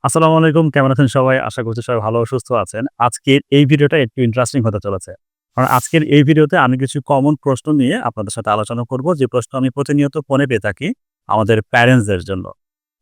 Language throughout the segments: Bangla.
আসসালামু আলাইকুম। কেমন আছেন সবাই? আশা করছি সবাই ভালো ও সুস্থ আছেন। আজকের এই ভিডিওটা একটু ইন্টারেস্টিং হতে চলেছে। কারণ আজকের এই ভিডিওতে আমি কিছু কমন প্রশ্ন নিয়ে আপনাদের সাথে আলোচনা করব, যে প্রশ্ন আমি প্রতিনিয়ত ফোনে পেয়ে থাকি আমাদের প্যারেন্টসদের জন্য।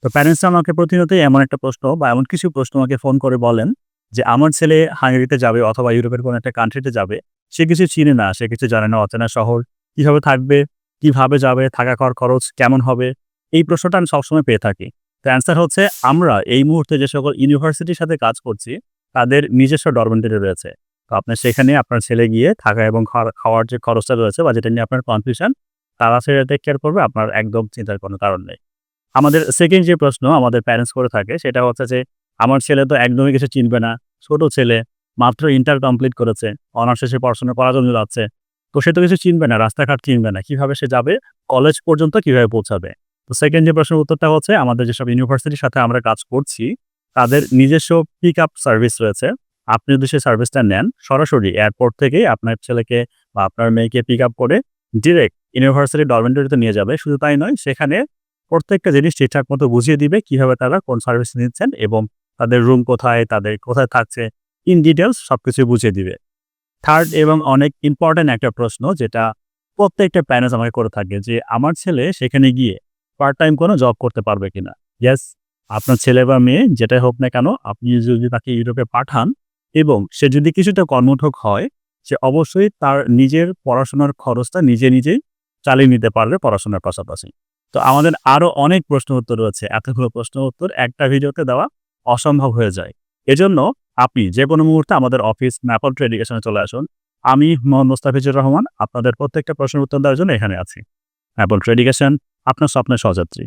তো প্যারেন্টসরা আমাকে প্রতিনিয়তই এমন একটা প্রশ্ন বা এমন কিছু প্রশ্ন আমাকে ফোন করে বলেন যে, আমার ছেলে হাঙ্গেরিতে যাবে অথবা ইউরোপের কোনো একটা কান্ট্রিতে যাবে। সে কিছু চিনে না, সে কিছু জানে না, অচেনা শহর। কিভাবে থাকবে? কিভাবে যাবে? থাকা খাওয়ার খরচ কেমন হবে? এই প্রশ্নটা আমি সবসময় পেয়ে থাকি। তো অ্যান্সার হচ্ছে, আমরা এই মুহূর্তে যে সকল ইউনিভার্সিটির সাথে কাজ করছি, তাদের নিজস্ব ডরমেটরি রয়েছে। তো আপনার সেখানে আপনার ছেলে গিয়ে থাকা এবং খাওয়ার যে খরচটা রয়েছে বা যেটা নিয়ে আপনার কনফিউশন, তারা সেটা টেক কেয়ার করবে। আপনার একদম চিন্তার কোনো কারণ নেই। আমাদের সেকেন্ড যে প্রশ্ন আমাদের প্যারেন্টস করে থাকে সেটা হচ্ছে যে, আমার ছেলে তো একদমই কিছু চিনবে না। ছোট ছেলে, মাত্র ইন্টার কমপ্লিট করেছে। অনার্স শেষে পড়াশোনা করার জন্য যাচ্ছে। তো সে তো কিছু চিনবে না, রাস্তাঘাট চিনবে না। কিভাবে সে যাবে? কলেজ পর্যন্ত কিভাবে পৌঁছাবে? তো সেকেন্ড যে প্রশ্নের উত্তরটা হচ্ছে, আমাদের যেসব ইউনিভার্সিটির সাথে আমরা কাজ করছি, তাদের নিজস্ব পিক আপ সার্ভিস রয়েছে। আপনি যদি সেই সার্ভিসটা নেন, সরাসরি এয়ারপোর্ট থেকেই আপনার ছেলেকে বা আপনার মেয়েকে পিক আপ করে ডিরেক্ট ইউনিভার্সিটি ডরমেটরিতে নিয়ে যাবে। শুধু তাই নয়, সেখানে প্রত্যেকটা জিনিস ঠিকঠাক মতো বুঝিয়ে দিবে কিভাবে তারা কোন সার্ভিস নিচ্ছেন এবং তাদের রুম কোথায়, তাদের কোথায় থাকছে, ইন ডিটেইলস সবকিছু বুঝিয়ে দিবে। থার্ড এবং অনেক ইম্পোর্টেন্ট একটা প্রশ্ন, যেটা প্রত্যেকটা প্যারেন্টস আমাকে করে থাকে, যে আমার ছেলে সেখানে গিয়ে পার্ট টাইম কোনো জব করতে পারবে কিনা? ইয়েস, আপনার ছেলে বা মেয়ে যেটাই হোক না কেন, আপনি যদি তাকে ইউরোপে পাঠান এবং সে যদি কিছুটা কর্মঠক হয়, সে অবশ্যই তার নিজের পড়াশোনার খরচটা নিজেই চালিয়ে নিতে পারবে পড়াশোনার পাশাপাশি। তো আমাদের আরো অনেক প্রশ্ন উত্তর রয়েছে। এতগুলো প্রশ্ন উত্তর একটা ভিডিওতে দেওয়া অসম্ভব হয়ে যায়। এজন্য আপনি যেকোনো মুহূর্তে আমাদের অফিস ম্যাপল টু এডুকেশনে চলে আসুন। আমি মোহাম্মদ মোস্তাফিজুর রহমান আপনাদের প্রত্যেকটা প্রশ্নের উত্তর দেওয়ার জন্য এখানে আছি। ম্যাপল টু এডুকেশন, আপনার স্বপ্নের সহযাত্রী।